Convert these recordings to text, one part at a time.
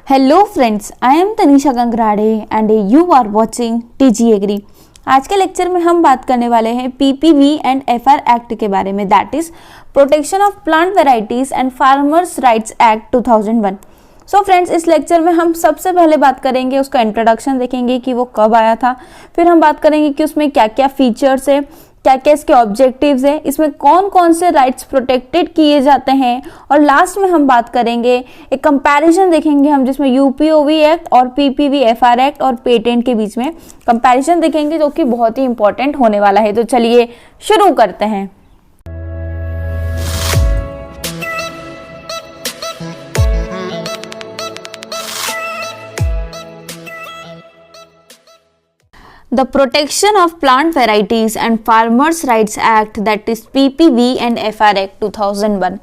Hello friends, I am Tanisha Gangrade and you are watching TG agri. आज के lecture में हम बात करने वाले हैं पीपीवी एंड एफआर एक्ट के बारे में, that is protection of plant varieties and farmers rights act 2001। So friends, इस लेक्चर में हम सबसे पहले बात करेंगे, उसका इंट्रोडक्शन देखेंगे कि वो कब आया था। फिर हम बात करेंगे कि उसमें क्या क्या फीचर्स है, क्या क्या इसके ऑब्जेक्टिव्स है, इसमें कौन कौन से राइट्स प्रोटेक्टेड किए जाते हैं, और लास्ट में हम बात करेंगे, एक कंपैरिजन देखेंगे हम जिसमें यूपीओवी एक्ट और पीपीवी एफआर एक्ट और पेटेंट के बीच में कंपैरिजन देखेंगे, जो कि बहुत ही इंपॉर्टेंट होने वाला है। तो चलिए शुरू करते हैं। The Protection of Plant Varieties and Farmers Rights Act, that is PPV and FR Act 2001।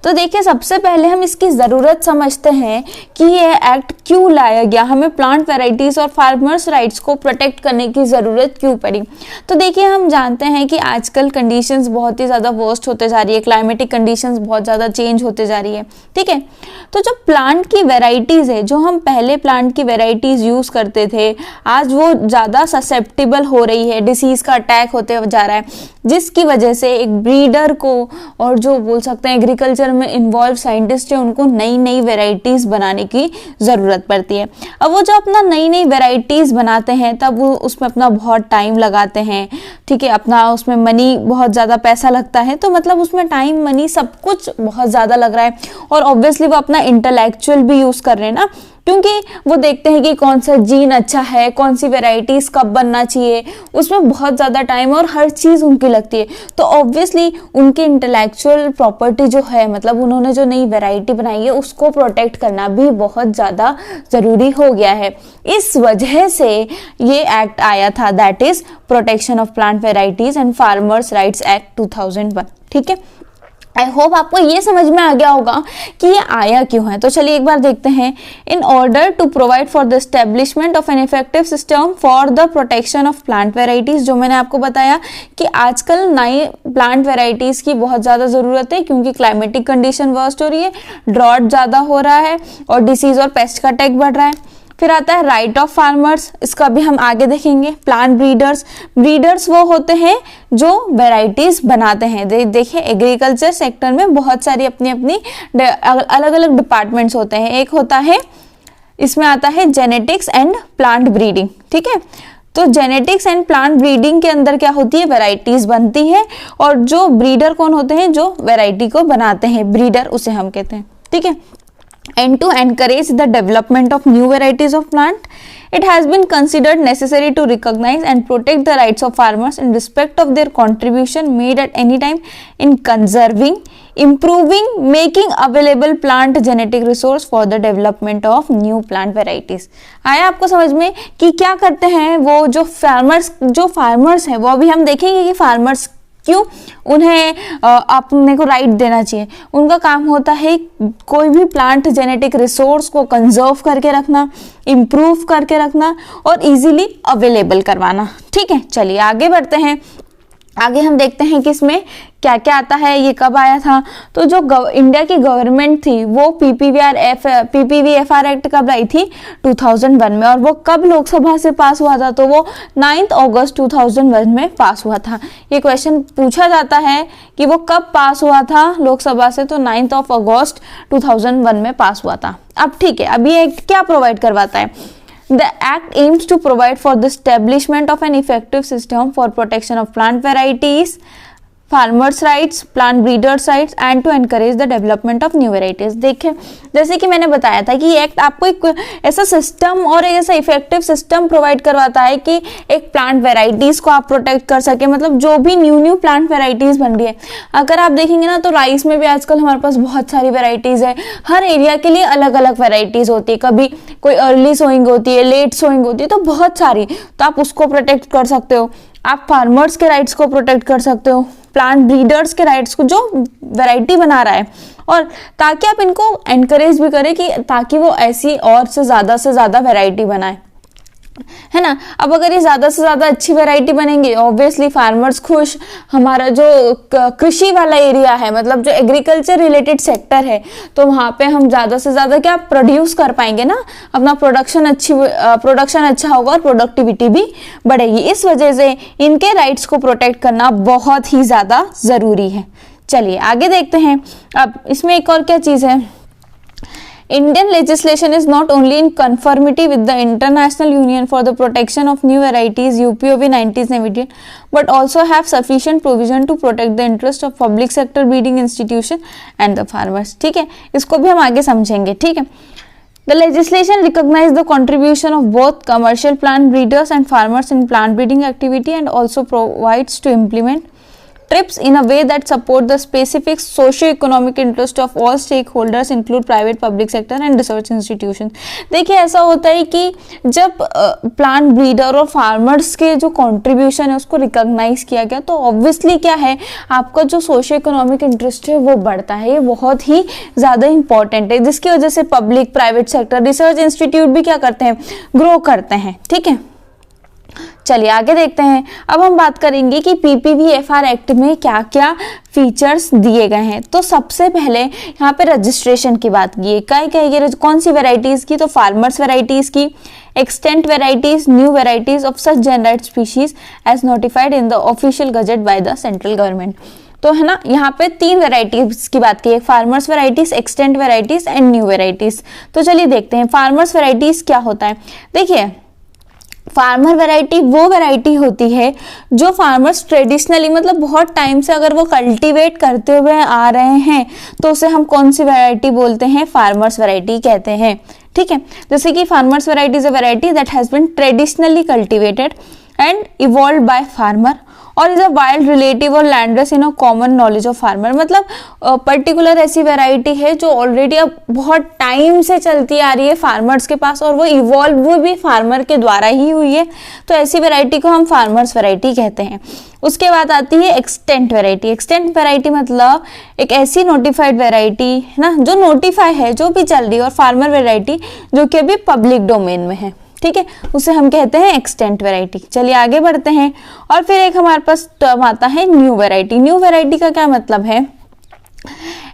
तो देखिए, सबसे पहले हम इसकी ज़रूरत समझते हैं कि ये एक्ट क्यों लाया गया, हमें प्लांट वेराइटीज और फार्मर्स राइट्स को प्रोटेक्ट करने की ज़रूरत क्यों पड़ी। तो देखिए, हम जानते हैं कि आजकल कंडीशंस बहुत ही ज़्यादा वर्स्ट होते जा रही है, क्लाइमेटिक कंडीशंस बहुत ज़्यादा चेंज होते जा रही है, ठीक है। तो जो प्लांट की वेराइटीज़ है, जो हम पहले प्लांट की वेराइटीज़ यूज़ करते थे, आज वो ज़्यादा ससेप्टिबल हो रही है, डिसीज का अटैक होते जा रहा है, जिसकी वजह से एक ब्रीडर को और जो बोल सकते हैं एग्रीकल्चर में इन्वॉल्व साइंटिस्ट है, उनको नई नई वेराइटीज बनाने की ज़रूरत पड़ती है। अब वो जो अपना नई नई वेराइटीज बनाते हैं, तब वो उसमें अपना बहुत टाइम लगाते हैं, ठीक है, अपना उसमें मनी बहुत ज़्यादा पैसा लगता है, तो मतलब उसमें टाइम मनी सब कुछ बहुत ज़्यादा लग रहा है, और ऑब्वियसली वो अपना इंटेलेक्चुअल भी यूज़ कर रहे हैं ना, क्योंकि वो देखते हैं कि कौन सा जीन अच्छा है, कौन सी वेराइटीज कब बनना चाहिए, उसमें बहुत ज़्यादा टाइम और हर चीज़ उनकी लगती है। तो ऑब्वियसली उनकी इंटेलेक्चुअल प्रॉपर्टी जो है, मतलब उन्होंने जो नई वेराइटी बनाई है, उसको प्रोटेक्ट करना भी बहुत ज़्यादा ज़रूरी हो गया है। इस वजह से ये एक्ट आया था, that is protection of plant varieties and farmers rights act 2001, ठीक है। आई होप आपको ये समझ में आ गया होगा कि ये आया क्यों है। तो चलिए एक बार देखते हैं। In order to provide for the establishment of an effective system for the protection of plant varieties, जो मैंने आपको बताया कि आजकल नई प्लांट वेराइटीज की बहुत ज़्यादा ज़रूरत है, क्योंकि क्लाइमेटिक कंडीशन वर्स्ट हो रही है, ड्रॉट ज़्यादा हो रहा है और डिसीज और पेस्ट का अटैक बढ़ रहा है। फिर आता है राइट ऑफ फार्मर्स, इसका भी हम आगे देखेंगे। प्लांट ब्रीडर्स, ब्रीडर्स वो होते हैं जो वेराइटीज बनाते हैं। देखिए, एग्रीकल्चर सेक्टर में बहुत सारी अपनी अपनी अलग अलग डिपार्टमेंट्स होते हैं। एक होता है, इसमें आता है जेनेटिक्स एंड प्लांट ब्रीडिंग, ठीक है। तो जेनेटिक्स एंड प्लांट ब्रीडिंग के अंदर क्या होती है, वेराइटीज बनती है, और जो ब्रीडर कौन होते हैं, जो वेराइटी को बनाते हैं, ब्रीडर उसे हम कहते हैं, ठीक है। And to encourage the development of new varieties of plant, it has been considered necessary to recognize and protect the rights of farmers in respect of their contribution made at any time in conserving, improving, making available plant genetic resource for the development of new plant varieties। आया आपको समझ में कि क्या करते हैं वो जो फार्मर्स हैं, वो अभी हम देखेंगे कि फार्मर्स क्यों उन्हें अपने को राइट देना चाहिए। उनका काम होता है कोई भी प्लांट जेनेटिक रिसोर्स को कंजर्व करके रखना, इम्प्रूव करके रखना और इजीली अवेलेबल करवाना, ठीक है। चलिए आगे बढ़ते हैं। आगे हम देखते हैं कि इसमें क्या क्या आता है, ये कब आया था। तो जो इंडिया की गवर्नमेंट थी, वो पीपीवी एफआर एक्ट कब लाई थी, 2001 में, और वो कब लोकसभा से पास हुआ था, तो वो 9 अगस्त 2001 में पास हुआ था। ये क्वेश्चन पूछा जाता है कि वो कब पास हुआ था लोकसभा से, तो 9 अगस्त 2001 में पास हुआ था। अब ठीक है, अब ये एक्ट क्या प्रोवाइड करवाता है। The act aims to provide for the establishment of an effective system for protection of plant varieties, farmers rights, plant breeders rights and to encourage the development of new varieties. देखिए, जैसे कि मैंने बताया था कि ये एक्ट आपको एक ऐसा सिस्टम और एक ऐसा इफेक्टिव सिस्टम प्रोवाइड करवाता है कि एक प्लांट वेराइटीज को आप प्रोटेक्ट कर सके। मतलब जो भी न्यू प्लांट वेराइटीज बन रही है, अगर आप देखेंगे ना, तो राइस में भी आजकल हमारे पास बहुत सारी वेराइटीज है। हर एरिया के लिए अलग अलग वेराइटीज होती है, कभी कोई अर्ली सोइंग होती है, लेट सोइंग होती है, तो बहुत सारी, तो आप उसको प्रोटेक्ट कर सकते हो। आप फार्मर्स के राइट्स को प्रोटेक्ट कर सकते हो, प्लांट ब्रीडर्स के राइट्स को, जो वैरायटी बना रहा है, और ताकि आप इनको एनकरेज भी करें कि ताकि वो ऐसी और से ज़्यादा वैरायटी बनाए। है ना। अब अगर ये ज्यादा से ज्यादा अच्छी वैरायटी बनेंगे, ऑब्वियसली फार्मर्स खुश, हमारा जो कृषि वाला एरिया है, मतलब जो एग्रीकल्चर रिलेटेड सेक्टर है, तो वहां पे हम ज्यादा से ज्यादा क्या प्रोड्यूस कर पाएंगे ना, अपना प्रोडक्शन अच्छा होगा और प्रोडक्टिविटी भी बढ़ेगी। इस वजह से इनके राइट्स को प्रोटेक्ट करना बहुत ही ज्यादा जरूरी है। चलिए आगे देखते हैं। अब इसमें एक और क्या चीज है, Indian legislation is not only in conformity with the International Union for the Protection of New Varieties UPOV 1917, but also have sufficient provision to protect the interest of public sector breeding institution and the farmers। ठीक है, इसको भी हम आगे समझेंगे। ठीक है, The legislation recognizes the contribution of both commercial plant breeders and farmers in plant breeding activity and also provides to implement TRIPS in a way that support the specific socio-economic interest of all stakeholders include private, public sector and research institutions। देखिए ऐसा होता है कि जब plant breeder और farmers के जो contribution है उसको रिकॉग्नाइज किया गया, तो ऑब्वियसली क्या है, आपका जो सोशियो इकोनॉमिक इंटरेस्ट है वो बढ़ता है। ये बहुत ही ज़्यादा इंपॉर्टेंट है, जिसकी वजह से public, private sector, research institute भी क्या करते हैं, ग्रो करते हैं। ठीक है, चलिए आगे देखते हैं। अब हम बात करेंगे कि PPV-FR एक्ट में क्या क्या फीचर्स दिए गए हैं। तो सबसे पहले यहाँ पे रजिस्ट्रेशन की बात की है। क्या कौन सी वेराइटीज की, तो फार्मर्स वेराइटीज की, extant varieties, new varieties of such generate species as notified in the official gazette by the central government. तो है ना, यहाँ पे 3 वेराइटीज की बात की है, farmers varieties, extent varieties and new varieties. तो चलिए देखते हैं फार्मर्स वेराइटीज क्या होता है। देखिए फार्मर वैरायटी वो वैरायटी होती है जो फार्मर्स ट्रेडिशनली, मतलब बहुत टाइम से अगर वो कल्टीवेट करते हुए आ रहे हैं, तो उसे हम कौन सी वैरायटी बोलते हैं, फार्मर्स वैरायटी कहते हैं। ठीक है, जैसे कि farmers variety is a variety that has been traditionally cultivated and evolved by farmer और इज अ वाइल्ड रिलेटिव और landless in a common knowledge of farmer. मतलब पर्टिकुलर ऐसी वैरायटी है जो ऑलरेडी अब बहुत टाइम से चलती आ रही है फार्मर्स के पास, और वो इवॉल्व भी फार्मर के द्वारा ही हुई है, तो ऐसी वैरायटी को हम फार्मर्स वैरायटी कहते हैं। उसके बाद आती है एक्सटेंट वैरायटी। एक्सटेंट वैरायटी मतलब एक ऐसी नोटिफाइड वैरायटी है ना, जो नोटिफाई है, जो भी चल रही है, और फार्मर वैरायटी जो कि अभी पब्लिक डोमेन में है। ठीक है, उसे हम कहते हैं एक्सटेंट वैरायटी। चलिए आगे बढ़ते हैं। और फिर एक हमारे पास टर्म आता है न्यू वैरायटी। न्यू वैरायटी का क्या मतलब है,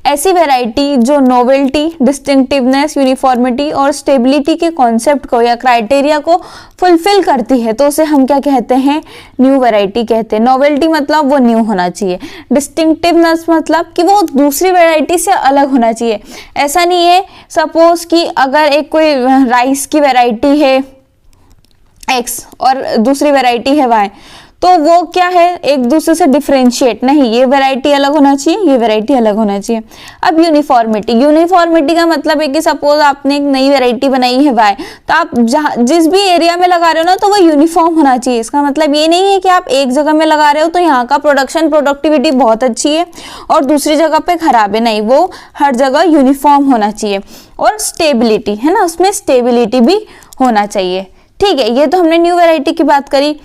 ऐसी वैरायटी जो नोवेल्टी, डिस्टिंक्टिवनेस, यूनिफॉर्मिटी और स्टेबिलिटी के कॉन्सेप्ट को या क्राइटेरिया को फुलफिल करती है, तो उसे हम क्या कहते हैं, न्यू वैरायटी कहते हैं। नोवेल्टी मतलब वो न्यू होना चाहिए, डिस्टिंक्टिवनेस मतलब कि वो दूसरी वैरायटी से अलग होना चाहिए। ऐसा नहीं है सपोज कि अगर एक कोई राइस की वैरायटी है X और दूसरी वैरायटी है Y, तो वो क्या है, एक दूसरे से डिफरेंशिएट नहीं, ये वैरायटी अलग होना चाहिए, ये वैरायटी अलग होना चाहिए। अब यूनिफॉर्मिटी का मतलब है कि सपोज आपने एक नई वैरायटी बनाई है Y, तो आप जिस भी एरिया में लगा रहे हो ना, तो वो यूनिफॉर्म होना चाहिए। इसका मतलब ये नहीं है कि आप एक जगह में लगा रहे हो तो यहाँ का प्रोडक्टिविटी बहुत अच्छी है और दूसरी जगह पे खराब है, नहीं, वो हर जगह यूनिफॉर्म होना चाहिए। और स्टेबिलिटी है ना, उसमें स्टेबिलिटी भी होना चाहिए। ठीक है, ये तो हमने न्यू वैरायटी की बात करी।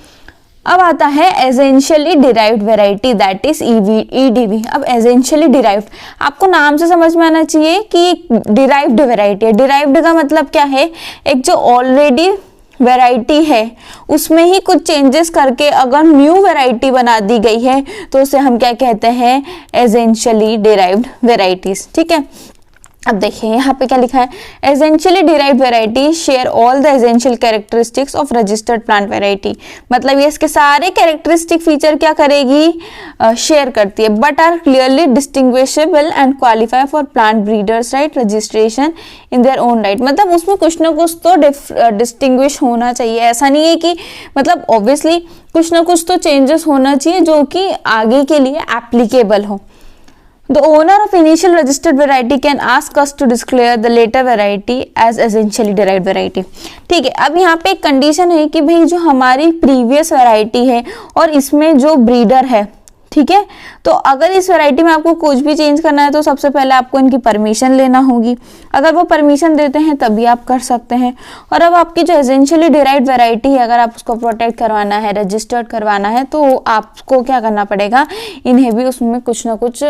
अब आता है essentially derived variety that is EDV। अब एसेंशियली डिराइव्ड आपको नाम से समझ में आना चाहिए कि डिराइव्ड वैरायटी है। डिराइव्ड का मतलब क्या है, एक जो ऑलरेडी वैरायटी है उसमें ही कुछ चेंजेस करके अगर न्यू वैरायटी बना दी गई है, तो उसे हम क्या कहते हैं, एसेंशियली डिराइव्ड वैरायटीज। ठीक है, अब देखिए यहाँ पे क्या लिखा है, essentially derived variety share all the essential characteristics of registered plant variety. मतलब ये इसके सारे कैरेक्टरिस्टिक फीचर क्या करेगी, शेयर करती है, but are clearly distinguishable and qualify for plant breeders right registration in their own right. मतलब उसमें कुछ ना कुछ तो डिस्टिंग्विश होना चाहिए। ऐसा नहीं है कि मतलब ऑब्वियसली कुछ ना कुछ तो चेंजेस होना चाहिए जो कि आगे के लिए एप्लीकेबल हो। The owner of initial registered variety can ask us to declare the later variety as essentially derived variety। ठीक है, अब यहाँ पे एक कंडीशन है कि भाई जो हमारी प्रीवियस वैरायटी है और इसमें जो ब्रीडर है, ठीक है, तो अगर इस वैरायटी में आपको कुछ भी चेंज करना है तो सबसे पहले आपको इनकी परमिशन लेना होगी। अगर वो परमिशन देते हैं तभी आप कर सकते हैं। और अब आपकी जो एसेंशियली डिराइव्ड वैरायटी है, अगर आप उसको प्रोटेक्ट करवाना है, रजिस्टर्ड करवाना है, तो आपको क्या करना पड़ेगा, इन्हें भी उसमें कुछ ना कुछ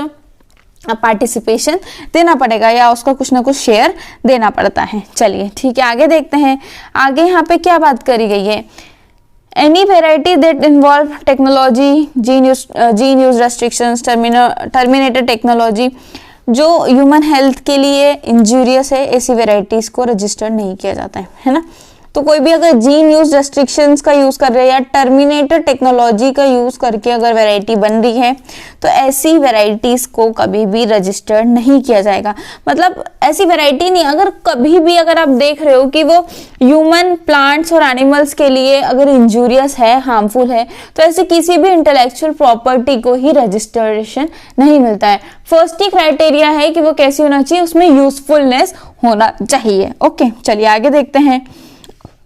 पार्टिसिपेशन देना पड़ेगा या उसका कुछ ना कुछ शेयर देना पड़ता है। चलिए ठीक है, आगे देखते हैं। आगे यहाँ पे क्या बात करी गई है, any variety that involve technology, gene use restrictions, terminated technology जो ह्यूमन हेल्थ के लिए इंजूरियस है, ऐसी वेराइटीज को रजिस्टर्ड नहीं किया जाता है ना। तो कोई भी अगर जीन यूज रेस्ट्रिक्शंस का यूज कर रहे हैं या टर्मिनेटेड टेक्नोलॉजी का यूज करके अगर वैरायटी बन रही है तो ऐसी वैरायटीज को कभी भी रजिस्टर्ड नहीं किया जाएगा। मतलब ऐसी वैरायटी नहीं, अगर कभी भी अगर आप देख रहे हो कि वो ह्यूमन, प्लांट्स और एनिमल्स के लिए अगर इंजूरियस है, हार्मफुल है, तो ऐसे किसी भी इंटेलेक्चुअल प्रॉपर्टी को ही रजिस्ट्रेशन नहीं मिलता है। फर्स्ट ही क्राइटेरिया है कि वो कैसी होना चाहिए, उसमें यूजफुलनेस होना चाहिए। ओके, चलिए आगे देखते हैं।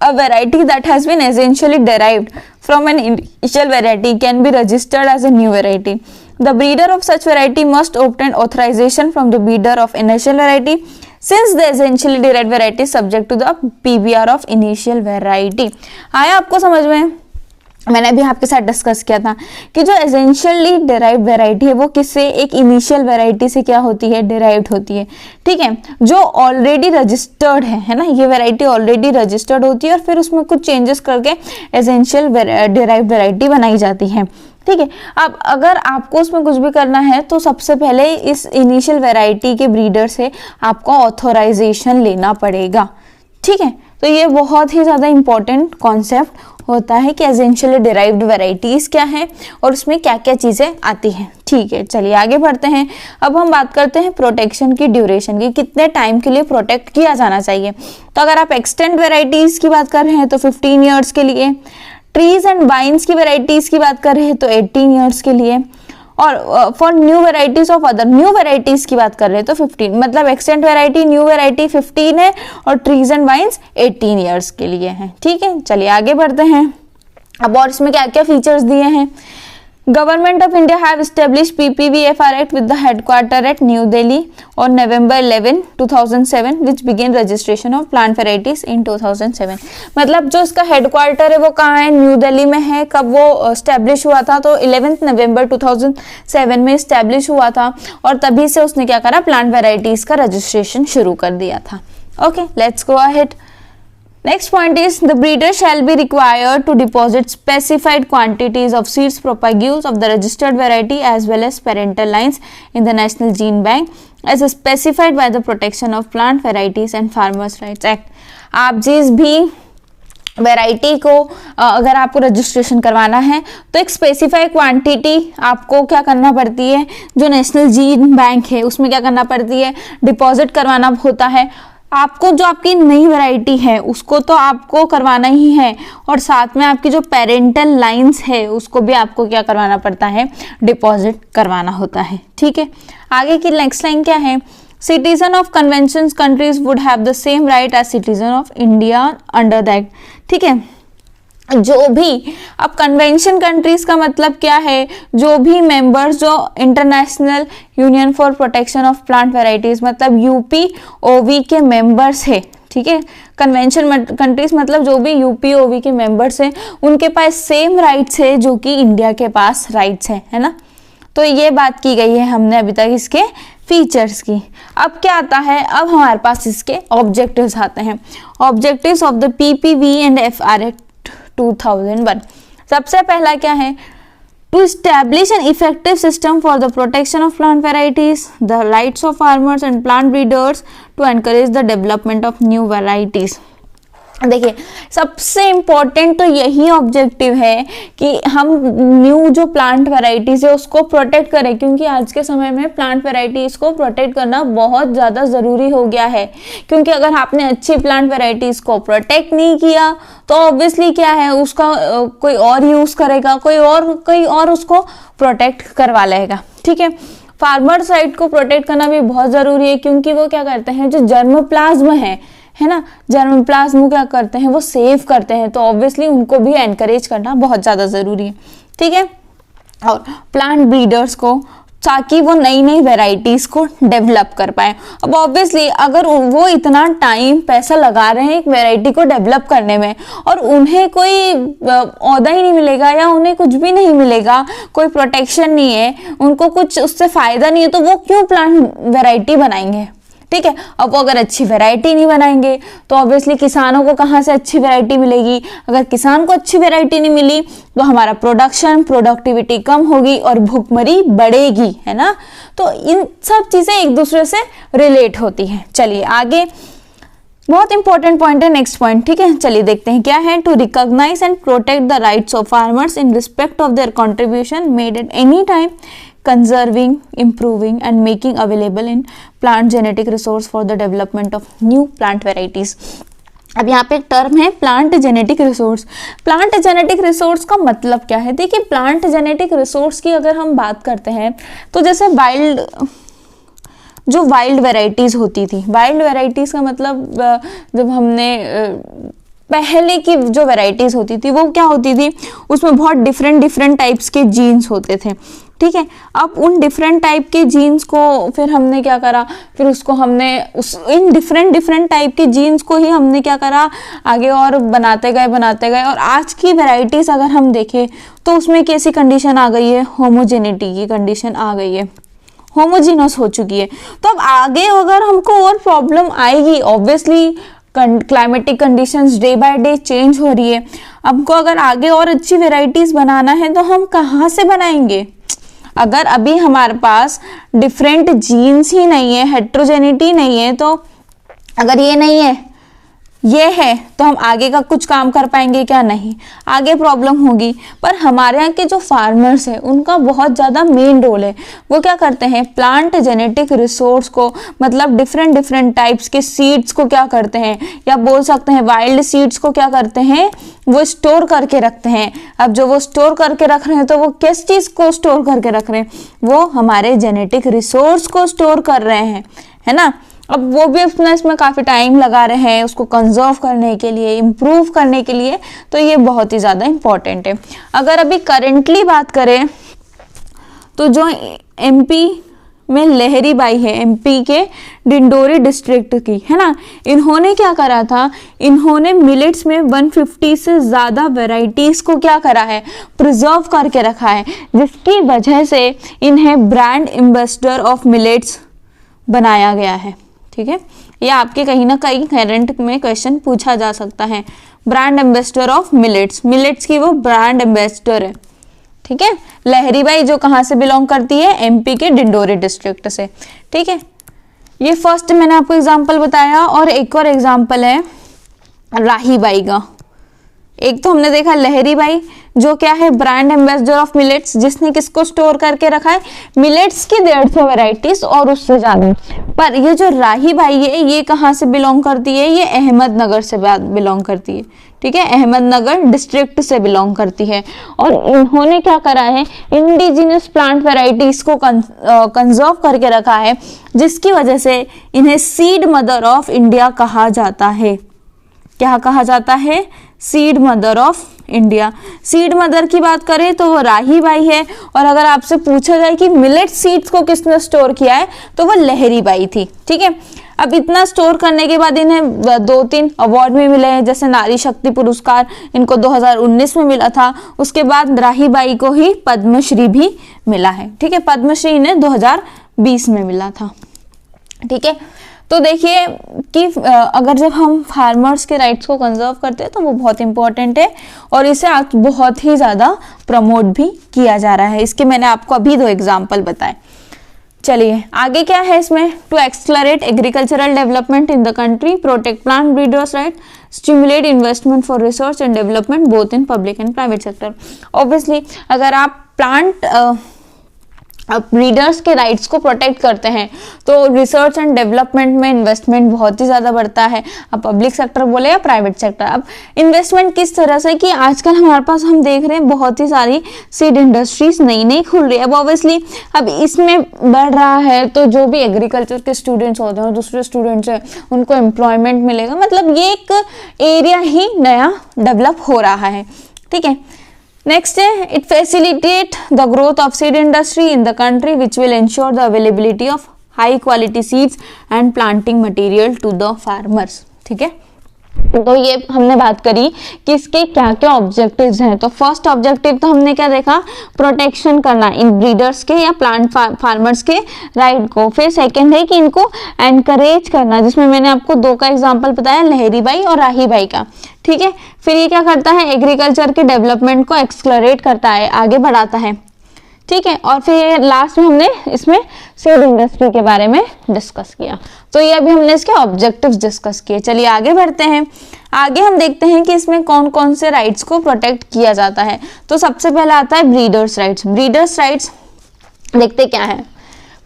A variety that has been essentially derived from an initial variety can be registered as a new variety. The breeder of such variety must obtain authorization from the breeder of initial variety, since the essentially derived variety is subject to the PBR of initial variety. आया आपको समझ में? मैंने अभी आपके साथ discuss किया था कि जो एसेंशियली डिराइव्ड वैरायटी है वो किससे, एक इनिशियल वैरायटी से क्या होती है, डिराइव्ड होती है। ठीक है, जो ऑलरेडी रजिस्टर्ड है ना, ये वैरायटी ऑलरेडी रजिस्टर्ड होती है और फिर उसमें कुछ चेंजेस करके एसेंशियल डिराइव्ड वैरायटी बनाई जाती है। ठीक है, अब अगर आपको उसमें कुछ भी करना है तो सबसे पहले इस इनिशियल वैरायटी के ब्रीडर से आपको ऑथोराइजेशन लेना पड़ेगा। ठीक है, तो ये बहुत ही ज़्यादा इंपॉर्टेंट कॉन्सेप्ट होता है कि एसेंशियली डिराइव्ड वैरायटीज क्या है और उसमें क्या क्या चीज़ें आती हैं। ठीक है, चलिए आगे बढ़ते हैं। अब हम बात करते हैं प्रोटेक्शन की ड्यूरेशन की, कितने टाइम के लिए प्रोटेक्ट किया जाना चाहिए। तो अगर आप एक्सटेंट वैरायटीज़ की बात कर रहे हैं तो 15 ईयर्स के लिए, ट्रीज एंड वाइन्स की वैरायटीज़ की बात कर रहे हैं तो 18 ईयर्स के लिए, और for new varieties of other new varieties की बात कर रहे हैं तो 15, मतलब एक्सटेंट वेराइटी, न्यू वेराइटी 15 है और ट्रीज एंड वाइन्स 18 ईयर्स के लिए है। ठीक है, चलिए आगे बढ़ते हैं। अब और इसमें क्या क्या फीचर्स दिए हैं। Government of India have establish PPVFR act with the headquarter at New Delhi on November 11, 2007 which began registration of plant varieties in 2007। मतलब जो इसका हेडक्वार्टर है वो कहाँ है, न्यू दिल्ली में है। कब वो एस्टेब्लिश हुआ था, तो 11 नवंबर 2007 में एस्टेब्लिश हुआ था और तभी से उसने क्या करा, प्लांट वेराइटीज का रजिस्ट्रेशन शुरू कर दिया था। Okay, let's go ahead. Next point is the breeder shall be required to deposit specified quantities of seeds propagules of the registered variety as well as parental lines in the National Gene Bank as specified by the Protection of Plant Varieties and Farmers' Rights Act। आप जिस भी variety को अगर आपको registration करवाना है तो एक स्पेसिफाइड क्वांटिटी आपको क्या करना पड़ती है, जो नेशनल जीन बैंक है उसमें क्या करना पड़ती है, डिपॉजिट करवाना होता है। आपको जो आपकी नई वैरायटी है उसको तो आपको करवाना ही है और साथ में आपकी जो पेरेंटल लाइंस है उसको भी आपको क्या करवाना पड़ता है, डिपॉजिट करवाना होता है। ठीक है, आगे की नेक्स्ट लाइन क्या है, citizen of convention countries would have the same right as citizen of India under the act. ठीक है, जो भी, अब कन्वेंशन कंट्रीज का मतलब क्या है, जो भी मेंबर्स जो international union for protection of plant varieties मतलब UPOV के मेंबर्स है। ठीक है, कन्वेंशन कंट्रीज मतलब जो भी UPOV के मेंबर्स हैं उनके पास सेम राइट्स है जो कि इंडिया के पास राइट्स है ना। तो ये बात की गई है हमने अभी तक इसके फीचर्स की। अब क्या आता है, अब हमारे पास इसके ऑब्जेक्टिव्स आते हैं। Objectives of the PPV and FR act 2001। सबसे पहला क्या है, to establish an effective system for the protection of plant varieties, the rights of farmers and plant breeders to encourage the development of new varieties. देखिए, सबसे important तो यही objective है कि हम न्यू जो प्लांट वेराइटीज है उसको प्रोटेक्ट करें, क्योंकि आज के समय में प्लांट वेराइटीज को प्रोटेक्ट करना बहुत ज़्यादा ज़रूरी हो गया है। क्योंकि अगर आपने अच्छी प्लांट वेराइटीज को प्रोटेक्ट नहीं किया तो ऑब्वियसली क्या है, उसका कोई और यूज़ करेगा, कोई और उसको प्रोटेक्ट करवा लेगा। ठीक है, फार्मर्स राइट को प्रोटेक्ट करना भी बहुत ज़रूरी है, क्योंकि वो क्या करते हैं, जो जर्मोप्लाज्म है ना, जर्मोप्लाज्म क्या करते हैं, वो सेव करते हैं, तो ऑब्वियसली उनको भी एनकरेज करना बहुत ज़्यादा ज़रूरी है। ठीक है, और प्लांट ब्रीडर्स को ताकि वो नई नई वेराइटीज़ को डेवलप कर पाए। अब ऑब्वियसली अगर वो इतना टाइम पैसा लगा रहे हैं एक वेराइटी को डेवलप करने में और उन्हें कोई औदा ही नहीं मिलेगा या उन्हें कुछ भी नहीं मिलेगा, कोई प्रोटेक्शन नहीं है, उनको कुछ उससे फ़ायदा नहीं है, तो वो क्यों प्लांट वेराइटी बनाएंगे? ठीक है। अब वो अगर अच्छी वैरायटी नहीं बनाएंगे तो ऑब्वियसली किसानों को कहाँ से अच्छी वैरायटी मिलेगी? अगर किसान को अच्छी वैरायटी नहीं मिली तो हमारा प्रोडक्टिविटी कम होगी और भूखमरी बढ़ेगी, है ना। तो इन सब चीजें एक दूसरे से रिलेट होती हैं। चलिए आगे, बहुत इंपॉर्टेंट पॉइंट है नेक्स्ट पॉइंट, ठीक है। चलिए देखते हैं क्या है। To recognise and protect the rights of farmers in respect of their contribution made at any time, conserving, improving and making available in plant genetic resource for the development of new plant varieties। अब यहाँ पे एक term है plant genetic resource. Plant genetic resource का मतलब क्या है? देखिए प्लांट जेनेटिक रिसोर्स की अगर हम बात करते हैं तो जैसे वाइल्ड वेराइटीज़ होती थी, वाइल्ड वेराइटीज़ का मतलब जब हमने पहले की जो वेराइटीज़ होती थी वो क्या होती थी, उसमें बहुत डिफरेंट टाइप्स के जीन्स होते थे, ठीक है। अब उन डिफरेंट टाइप के जीन्स को फिर हमने क्या करा, फिर उसको हमने इन डिफरेंट टाइप के जीन्स को ही हमने क्या करा, आगे और बनाते गए और आज की वेराइटीज़ अगर हम देखें तो उसमें कैसी कंडीशन आ गई है, होमोजेनिटी की कंडीशन आ गई है, होमोजीनस हो चुकी है। तो अब आगे अगर हमको और प्रॉब्लम आएगी, obviously climatic conditions day by day change हो रही है। हमको अगर आगे और अच्छी वेराइटीज़ बनाना है तो हम कहाँ से बनाएंगे? अगर अभी हमारे पास डिफरेंट जीन्स ही नहीं है, हेट्रोजेनिटी नहीं है, तो अगर ये नहीं है, ये है, तो हम आगे का कुछ काम कर पाएंगे क्या? नहीं, आगे प्रॉब्लम होगी। पर हमारे यहाँ के जो फार्मर्स हैं उनका बहुत ज़्यादा मेन रोल है। वो क्या करते हैं, प्लांट जेनेटिक रिसोर्स को, मतलब डिफरेंट टाइप्स के सीड्स को क्या करते हैं, या बोल सकते हैं वाइल्ड सीड्स को क्या करते हैं, वो स्टोर करके रखते हैं। अब जो वो स्टोर करके रख रहे हैं तो वो किस चीज़ को स्टोर करके रख रहे हैं? वो हमारे जेनेटिक रिसोर्स को स्टोर कर रहे हैं, है ना। अब वो भी अपना इसमें काफ़ी टाइम लगा रहे हैं उसको कंजर्व करने के लिए, इम्प्रूव करने के लिए, तो ये बहुत ही ज़्यादा इम्पॉर्टेंट है। अगर अभी करेंटली बात करें तो जो एमपी में लहरी बाई है, एमपी के डिंडोरी डिस्ट्रिक्ट की, है ना, इन्होंने क्या करा था, इन्होंने मिलेट्स में 150 से ज़्यादा वेराइटीज़ को क्या करा है, प्रिजर्व करके रखा है, जिसकी वजह से इन्हें ब्रांड एम्बेसडर ऑफ मिलेट्स बनाया गया है। ठीक है, ये आपके कहीं ना कहीं करंट में क्वेश्चन पूछा जा सकता है। Brand ambassador of millets, millets की वो ब्रांड एम्बेसडर है। ठीक है, लहरी बाई जो कहाँ से बिलोंग करती है, एमपी के डिंडोरी डिस्ट्रिक्ट से। ठीक है, ये फर्स्ट मैंने आपको एग्जांपल बताया, और एक और एग्जांपल है राही बाई का। एक तो हमने देखा लहरी बाई जो क्या है, ब्रांड एम्बेसडर ऑफ मिलेट्स, जिसने किसको स्टोर करके रखा है, मिलेट्स की 150 वेराइटीज और उससे ज्यादा। पर ये जो राही बाई है ये कहाँ से बिलोंग करती है, ये अहमदनगर से बिलोंग करती है। ठीक है, अहमदनगर डिस्ट्रिक्ट से बिलोंग करती है, और इन्होंने क्या करा है, इंडिजिनस प्लांट वेराइटीज को कंजर्व करके रखा है, जिसकी वजह से इन्हें सीड मदर ऑफ इंडिया कहा जाता है। क्या कहा जाता है, seed mother of India. Seed mother की बात करें तो वो राही बाई है, और अगर आपसे पूछा जाए कि मिलेट सीड्स को किसने स्टोर किया है तो वो लहरी बाई थी। ठीक है, अब इतना स्टोर करने के बाद इन्हें 2-3 अवार्ड भी मिले हैं, जैसे नारी शक्ति पुरस्कार इनको 2019 में मिला था। उसके बाद राही बाई को ही पद्मश्री भी मिला है। ठीक है, पद्मश्री इन्हें 2020 में मिला था। ठीक है, तो देखिए कि अगर जब हम फार्मर्स के राइट्स को कंजर्व करते हैं तो वो बहुत इंपॉर्टेंट है, और इसे आज बहुत ही ज़्यादा प्रमोट भी किया जा रहा है। इसके मैंने आपको अभी 2 एग्जाम्पल बताए। चलिए आगे क्या है इसमें, to accelerate agricultural development in the country, protect plant breeders right, stimulate investment for research and development both in public and private sector. Obviously अगर आप प्लांट ब्रीडर्स के राइट्स को प्रोटेक्ट करते हैं तो रिसर्च एंड डेवलपमेंट में investment बहुत ही ज़्यादा बढ़ता है। अब पब्लिक सेक्टर बोले या प्राइवेट सेक्टर, अब इन्वेस्टमेंट किस तरह से कि आजकल हमारे पास हम देख रहे हैं बहुत ही सारी सीड इंडस्ट्रीज नई खुल रही है। अब ऑब्वियसली अब इसमें बढ़ रहा है तो जो भी एग्रीकल्चर के स्टूडेंट्स होते हैं और दूसरे स्टूडेंट्स हैं उनको एम्प्लॉयमेंट मिलेगा, मतलब ये एक एरिया ही नया डेवलप हो रहा है। ठीक है, नेक्स्ट है it facilitate the growth of seed industry in the country which will ensure the availability of high quality seeds and planting material to the farmers. ठीक है, तो ये हमने बात करी कि इसके क्या क्या ऑब्जेक्टिव्स हैं। तो फर्स्ट ऑब्जेक्टिव तो हमने क्या देखा, प्रोटेक्शन करना इन ब्रीडर्स के या प्लांट फार्मर्स के राइट को। फिर सेकंड है कि इनको एनकरेज करना, जिसमें मैंने आपको दो का एग्जांपल बताया, लहरी बाई और राही बाई का। ठीक है, फिर ये क्या करता है, एग्रीकल्चर के डेवलपमेंट को एक्सप्लोरेट करता है, आगे बढ़ाता है। ठीक है, और फिर लास्ट में हमने इसमें सीड इंडस्ट्री के बारे में डिस्कस किया। तो ये अभी हमने इसके ऑब्जेक्टिव्स डिस्कस किए। चलिए आगे बढ़ते हैं। आगे हम देखते हैं कि इसमें कौन कौन से राइट्स को प्रोटेक्ट किया जाता है। तो सबसे पहला आता है ब्रीडर्स राइट्स। ब्रीडर्स राइट्स देखते क्या है।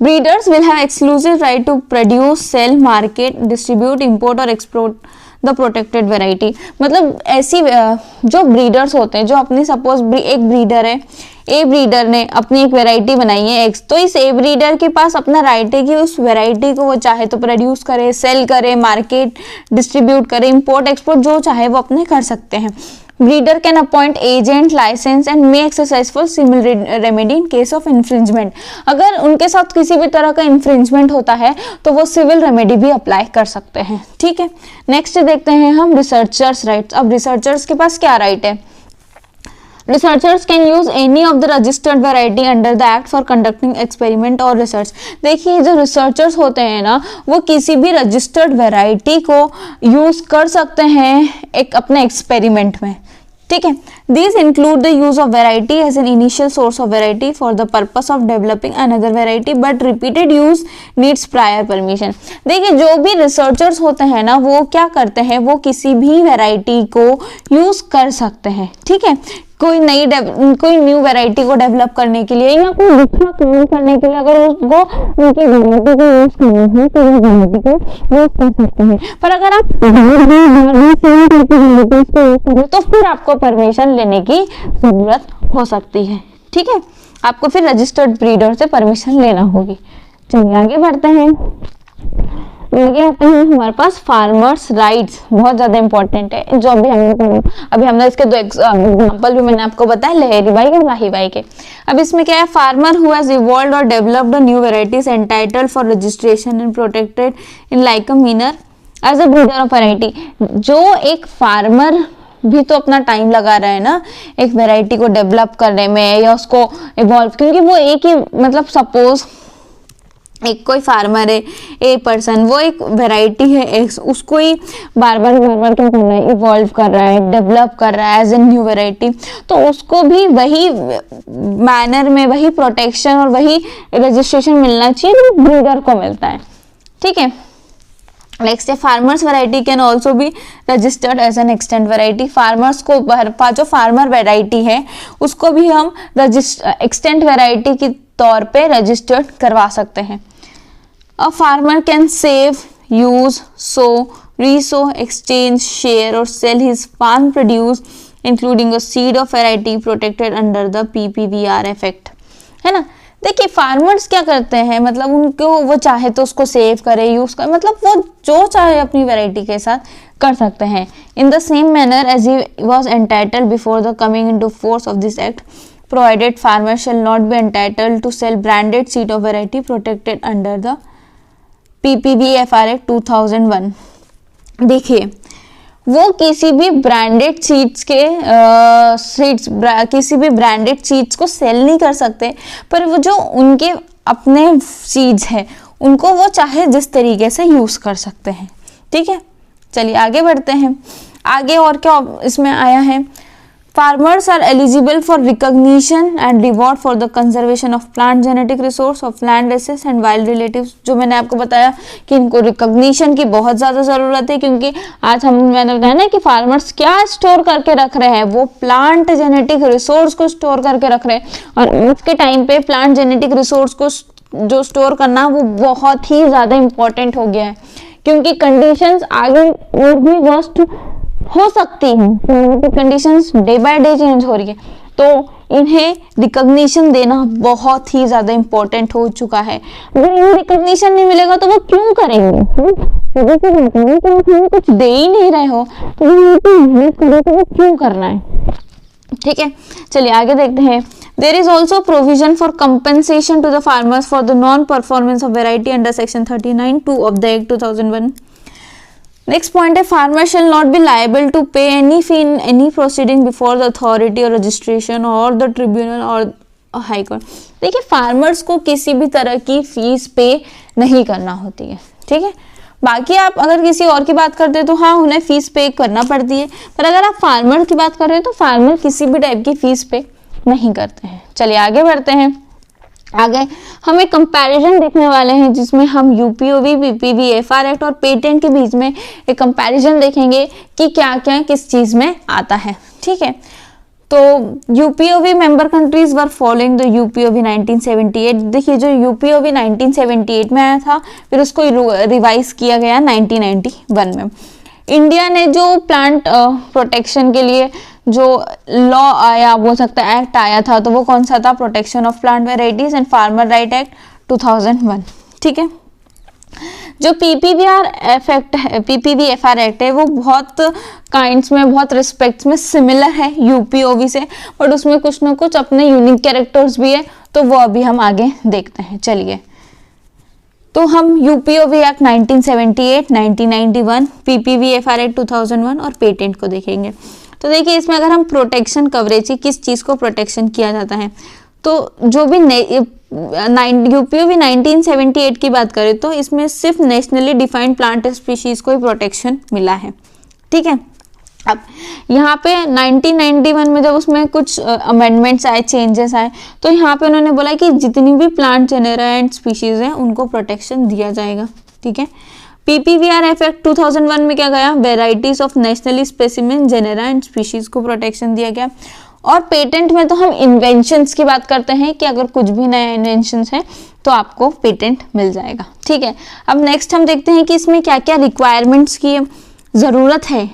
Breeders will have exclusive right to produce, sell, market, distribute, import और एक्सपोर्ट द प्रोटेक्टेड वेराइटी। मतलब ऐसी जो ब्रीडर्स होते हैं, जो अपनी सपोज एक ब्रीडर है, ए ब्रीडर ने अपनी एक वैरायटी बनाई है एक्स, तो इस ए ब्रीडर के पास अपना राइट है कि उस वैरायटी को वो चाहे तो प्रोड्यूस करे, सेल करे, मार्केट डिस्ट्रीब्यूट करे, इंपोर्ट एक्सपोर्ट जो चाहे वो अपने कर सकते हैं। Breeder can appoint agent, licence and may exercise for civil remedy in case of infringement. अगर उनके साथ किसी भी तरह का इन्फ्रिंजमेंट होता है तो वो सिविल रेमेडी भी अप्लाई कर सकते हैं। ठीक है, नेक्स्ट देखते हैं हम रिसर्चर्स राइट्स। अब रिसर्चर्स के पास क्या राइट है। Researchers can use any of the registered variety under the act for conducting experiment or research। देखिए जो रिसर्चर्स होते हैं ना, वो किसी भी रजिस्टर्ड वैरायटी को यूज कर सकते हैं एक अपने एक्सपेरिमेंट में। ठीक है, these include the use of variety as an initial source of variety for the purpose of developing another variety, but repeated use needs prior permission। देखिए जो भी रिसर्चर्स होते हैं ना, वो क्या करते हैं, वो किसी भी वैरायटी को यूज कर सकते हैं। ठीक है, कोई न्यू वैरायटी को डेवलप करने के लिए या कोई दूसरा काम करने के लिए अगर उसको उनकी वैरायटी को यूज करना है तो वो वैरायटी को यूज कर सकते हैं। पर अगर आप तो फिर आपको परमिशन लेने की जरूरत हो सकती है। ठीक है, आपको फिर रजिस्टर्ड ब्रीडर से परमिशन लेना होगी। चलिए आगे बढ़ते हैं। आगे आते हैं हमारे पास फार्मर्स राइट्स, बहुत ज्यादा इंपॉर्टेंट है। जो अभी हमने इसके दो एग्जांपल भी मैंने आपको बताया, लहरी बाई और राही बाई के। अब इसमें क्या है, फार्मर हु हैज इवॉल्व्ड और developed a new varieties entitled for registration and protected in like a manner as a breeder of variety. जो एक फार्मर भी तो अपना टाइम लगा रहा है ना एक वैरायटी को डेवलप करने में या उसको इवॉल्व, क्योंकि वो एक ही मतलब सपोज एक कोई फार्मर है, ए पर्सन, वो एक वैरायटी है एक्स, उसको ही बार बार क्या कर रहा है, इवॉल्व कर रहा है, डेवलप कर रहा है एज ए न्यू वैरायटी, तो उसको भी वही मैनर में वही प्रोटेक्शन और वही रजिस्ट्रेशन मिलना चाहिए जो ब्रीडर को मिलता है। ठीक है, नेक्स्ट है farmers variety can also be registered as an extant variety. Farmers को जो फार्मर वैरायटी है उसको भी हम एक्सटेंट वैरायटी की तौर पे रजिस्टर्ड करवा सकते हैं। A farmer can save, use, sow, resow, exchange, share और sell his farm produce including a seed of variety protected under the PPVRF act. है ना, देखिए फार्मर्स क्या करते हैं, मतलब उनको वो चाहे तो उसको सेव करे, यूज करे, मतलब वो जो चाहे अपनी वैरायटी के साथ कर सकते हैं। In the same manner as he was entitled before the coming into force of this act, provided farmer shall not be entitled to sell branded seed of variety protected under the PPVFR Act 2001। देखिए वो किसी भी branded seeds के किसी भी branded seeds को cell नहीं कर सकते, पर वो जो उनके अपने सीड्स हैं उनको वो चाहे जिस तरीके से यूज कर सकते हैं। ठीक है, चलिए आगे बढ़ते हैं। आगे और क्या इसमें आया है, farmers are eligible for recognition and reward for the conservation of plant genetic resource of land races and wild relatives. जो मैंने आपको बताया कि इनको रिकॉग्निशन की बहुत ज़्यादा ज़रूरत है, क्योंकि आज मैंने बताया ना कि फार्मर्स क्या स्टोर करके रख रहे हैं, वो प्लांट जेनेटिक रिसोर्स को स्टोर करके रख रहे हैं। और आज के टाइम पे प्लांट जेनेटिक रिसोर्स को जो स्टोर करना वो बहुत ही ज़्यादा इम्पोर्टेंट हो गया है, क्योंकि कंडीशंस आगे और भी वर्स्ट हो सकती हैं, conditions day by day change हो रही है, तो इन्हें रिकॉग्निशन देना बहुत ही ज्यादा इम्पोर्टेंट हो चुका है। अगर इन्हें रिकॉग्निशन नहीं मिलेगा तो वो क्यों करेंगे, तो कुछ दे ही नहीं रहे हो तो वो क्यों करना है। ठीक है, चलिए आगे देखते हैं। There is also provision for compensation to the farmers for the non performance of variety under section 39(2) of the act 2001। Next point है, farmer shall not be liable to pay any fee in any proceeding before the authority और registration और the tribunal और high court. देखिए, farmers को किसी भी तरह की फीस पे नहीं करना होती है, ठीक है। बाकी आप अगर किसी और की बात करते हैं तो हाँ, उन्हें फीस पे करना पड़ती है, पर अगर आप फार्मर की बात कर रहे हैं तो फार्मर किसी भी टाइप की फीस पे नहीं करते हैं। चलिए आगे बढ़ते हैं। आगे हम एक कंपैरिजन देखने वाले हैं जिसमें हम यूपीओवी, पीपीवी, एफआर एक्ट और पेटेंट के बीच में एक कंपैरिजन देखेंगे कि क्या क्या किस चीज में आता है, ठीक है। तो UPOV member countries were following the UPOV 1978। देखिए, जो यूपीओवी 1978 में आया था, फिर उसको रिवाइज किया गया 1991 में। इंडिया ने जो प्लांट प्रोटेक्शन के लिए जो लॉ आया, बोल सकता है एक्ट आया था, तो वो कौन सा था? Protection of plant varieties and farmer right act 2001, ठीक है। जो पीपीवीआर इफेक्ट है, पीपीवीएफआर एक्ट है, वो बहुत काइंड्स में, बहुत रिस्पेक्ट्स में सिमिलर है यूपीओवी से, बट उसमें कुछ ना कुछ अपने यूनिक कैरेक्टर्स भी है, तो वो अभी हम आगे देखते हैं। चलिए, तो हम यूपीओवी एक्ट 1978, 1991, पीपीवीएफआर एक्ट 2001 और पेटेंट को देखेंगे। तो देखिए, इसमें अगर हम प्रोटेक्शन कवरेज, किस चीज़ को प्रोटेक्शन किया जाता है, तो जो भी यूपीओवी 1978 की बात करें तो इसमें सिर्फ नेशनली डिफाइंड प्लांट स्पीशीज को ही प्रोटेक्शन मिला है, ठीक है। अब यहाँ पे 1991 में जब उसमें कुछ अमेंडमेंट्स आए, चेंजेस आए, तो यहाँ पे उन्होंने बोला कि जितनी भी प्लांट जेनेरा एंड स्पीशीज हैं उनको प्रोटेक्शन दिया जाएगा, ठीक है। पीपीवीआर एक्ट 2001 में क्या गया? Varieties of nationally specimen genera and species को प्रोटेक्शन दिया गया। और पेटेंट में तो हम इन्वेंशंस की बात करते हैं कि अगर कुछ भी नया इन्वेंशंस है तो आपको पेटेंट मिल जाएगा, ठीक है। अब नेक्स्ट हम देखते हैं कि इसमें क्या क्या रिक्वायरमेंट्स की ज़रूरत है।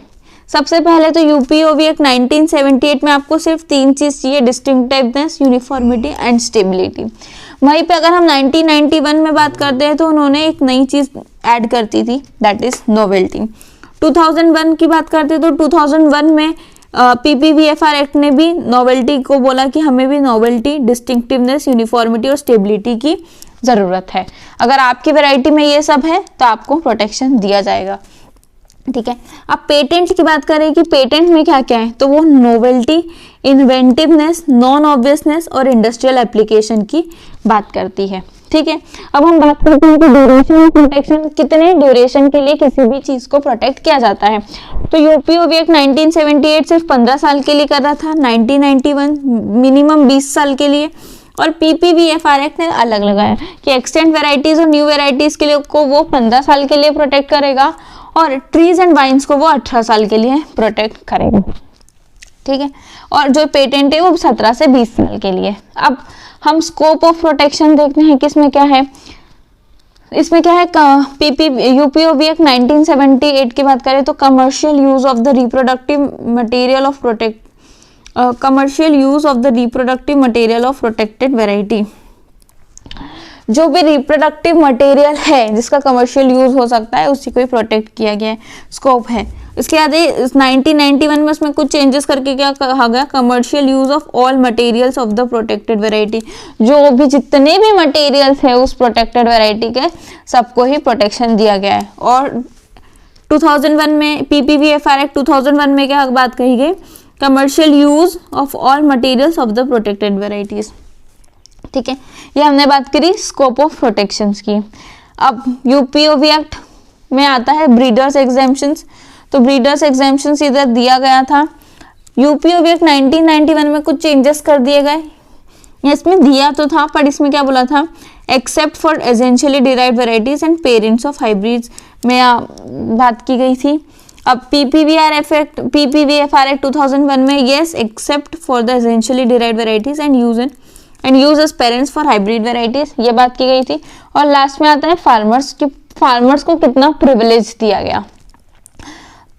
सबसे पहले तो यूपीओवी एक्ट 1978 में आपको सिर्फ 3 चीज़ चाहिए, डिस्टिंक्टिवनेस, यूनिफॉर्मिटी एंड स्टेबिलिटी। वहीं पे अगर हम 1991 में बात करते हैं तो उन्होंने एक नई चीज़ ऐड करती थी, दैट इज नोवेल्टी। 2001 की बात करते हैं तो 2001 में पीपीवीएफआर एक्ट ने भी नोवेल्टी को बोला कि हमें भी नोवेल्टी, डिस्टिंक्टिवनेस, यूनिफॉर्मिटी और स्टेबिलिटी की ज़रूरत है। अगर आपकी वैरायटी में ये सब है तो आपको प्रोटेक्शन दिया जाएगा, ठीक है। अब पेटेंट की बात करें कि पेटेंट में क्या क्या है, तो वो नोवेल्टी, इन्वेंटिवनेस, नॉन ऑब्वियसनेस और इंडस्ट्रियल एप्लीकेशन की बात करती है, ठीक है। अब हम बात करते हैं कि ड्यूरेशन ऑफ प्रोटेक्शन, कितने ड्यूरेशन के लिए किसी भी चीज को प्रोटेक्ट किया जाता है। तो यूपीओवी एक्ट 1978 सिर्फ 15 साल के लिए कर रहा था, 1991 मिनिमम 20 साल के लिए, और पीपीवीएफआर एक्ट ने अलग लगाया कि एक्सटेंट वेराइटीज और न्यू वेराइटीज के लिए को वो 15 साल के लिए प्रोटेक्ट करेगा और ट्रीज एंड वाइन्स को वो 18 साल के लिए प्रोटेक्ट करेगा, ठीक है। और जो पेटेंट है वो 17 से 20 साल के लिए। अब हम स्कोप ऑफ प्रोटेक्शन देखते हैं कि इसमें क्या है। इसमें क्या है, यूपीओवी एक्ट 1978 की बात करें तो commercial use of the reproductive material of protected variety. जो भी रिप्रोडक्टिव मटेरियल है जिसका कमर्शियल यूज हो सकता है उसी को ही प्रोटेक्ट किया गया है, स्कोप है। इसके बाद 1991 में उसमें कुछ चेंजेस करके क्या कहा गया, commercial use of all materials of the protected variety. जो भी जितने भी मटेरियल्स है उस प्रोटेक्टेड वेराइटी के सबको ही प्रोटेक्शन दिया गया है। और 2001 में पीपीवीएफआर एक्ट 2001 में क्या बात कही गई, commercial use of all materials of the protected varieties, ठीक है। ये हमने बात करी स्कोप ऑफ प्रोटेक्शंस की। अब यूपीओवी एक्ट में आता है ब्रीडर्स एग्जेम्पशंस। तो ब्रीडर्स एग्जेम्पशंस इधर दिया गया था। यूपीओवी एक्ट 1991 में कुछ चेंजेस कर दिए गए, इसमें दिया तो था पर इसमें क्या बोला था, except for essentially derived varieties and parents of hybrids में बात की गई थी। अब पीपीवीएफआर एक्ट 2001 में yes except for the essentially derived varieties and use as parents for hybrid varieties, ये बात की गई थी। और लास्ट में आता है फार्मर्स को कितना प्रिविलेज दिया गया।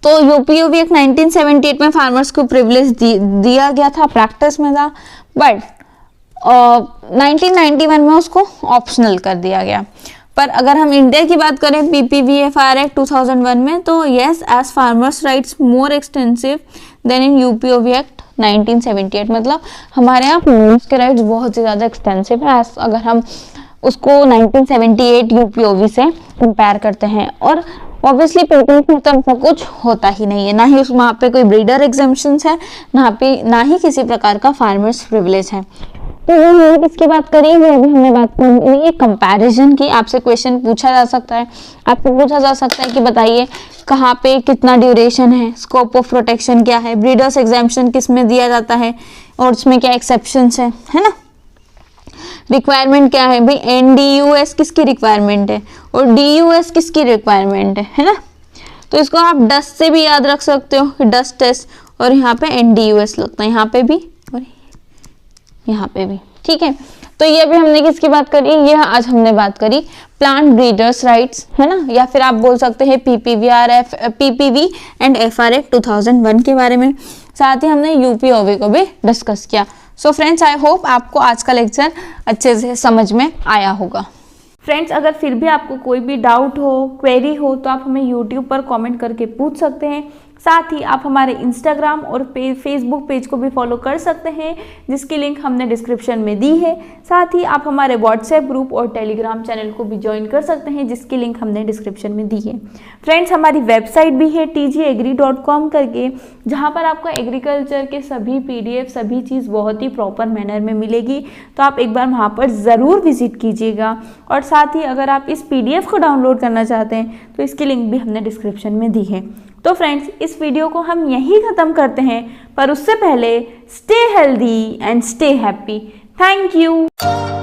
तो यूपीओवी एक्ट 1978 में फार्मर्स को प्रिविलेज दिया गया था, प्रैक्टिस में था, बट 1991 में उसको ऑप्शनल कर दिया गया। पर अगर हम इंडिया की बात करें पीपीवीएफआर एक्ट 2001 में, तो yes as farmers rights more extensive then in यूपीओवी act 1978, मतलब हमारे यहाँ फार्मर्स के राइट्स बहुत ही ज़्यादा एक्सटेंसिव है अगर हम उसको 1978 यूपीओवी से कंपेयर करते हैं। और ऑब्वियसली पेटेंट में तो ऐसा कुछ होता ही नहीं है, ना ही वहाँ पे कोई ब्रीडर एग्जेम्पशंस है, ना ही किसी प्रकार का फार्मर्स प्रिविलेज है। तो वो इसकी बात करी है, अभी हमने बात करी कंपैरिजन की। आपसे क्वेश्चन पूछा जा सकता है, आपको पूछा जा सकता है कि बताइए कहाँ पे कितना ड्यूरेशन है, स्कोप ऑफ प्रोटेक्शन क्या है, ब्रीडर्स एग्जेम्पशन किस में दिया जाता है और उसमें क्या एक्सेप्शंस है ना, रिक्वायरमेंट क्या है भाई, NDUS किसकी रिक्वायरमेंट है और DUS किसकी रिक्वायरमेंट है ना। तो इसको आप डस्ट से भी याद रख सकते हो, डस्ट टेस्ट, और यहाँ पे NDUS लगता है, यहाँ पे भी और यहाँ पे भी, ठीक है। तो ये भी हमने किसकी बात करी, ये आज हमने बात करी प्लांट ब्रीडर्स राइट्स, है ना, या फिर आप बोल सकते हैं PPV एंड FR Act 2001 के बारे में। साथ ही हमने UPOV को भी डिस्कस किया। सो फ्रेंड्स, आई होप आपको आज का लेक्चर अच्छे से समझ में आया होगा। फ्रेंड्स, अगर फिर भी आपको कोई भी डाउट हो, क्वेरी हो, तो आप हमें यूट्यूब पर कमेंट करके पूछ सकते हैं। साथ ही आप हमारे इंस्टाग्राम और फेसबुक पेज को भी फॉलो कर सकते हैं, जिसकी लिंक हमने डिस्क्रिप्शन में दी है। साथ ही आप हमारे व्हाट्सएप ग्रुप और टेलीग्राम चैनल को भी ज्वाइन कर सकते हैं, जिसकी लिंक हमने डिस्क्रिप्शन में दी है। फ्रेंड्स, हमारी वेबसाइट भी है tgagri.com करके, जहां पर आपको एग्रीकल्चर के सभी PDF सभी चीज़ बहुत ही प्रॉपर मैनर में मिलेगी। तो आप एक बार वहां पर ज़रूर विजिट कीजिएगा। और साथ ही अगर आप इस PDF को डाउनलोड करना चाहते हैं तो इसकी लिंक भी हमने डिस्क्रिप्शन में दी है। तो फ्रेंड्स, इस वीडियो को हम यहीं ख़त्म करते हैं, पर उससे पहले stay healthy and stay happy. Thank you.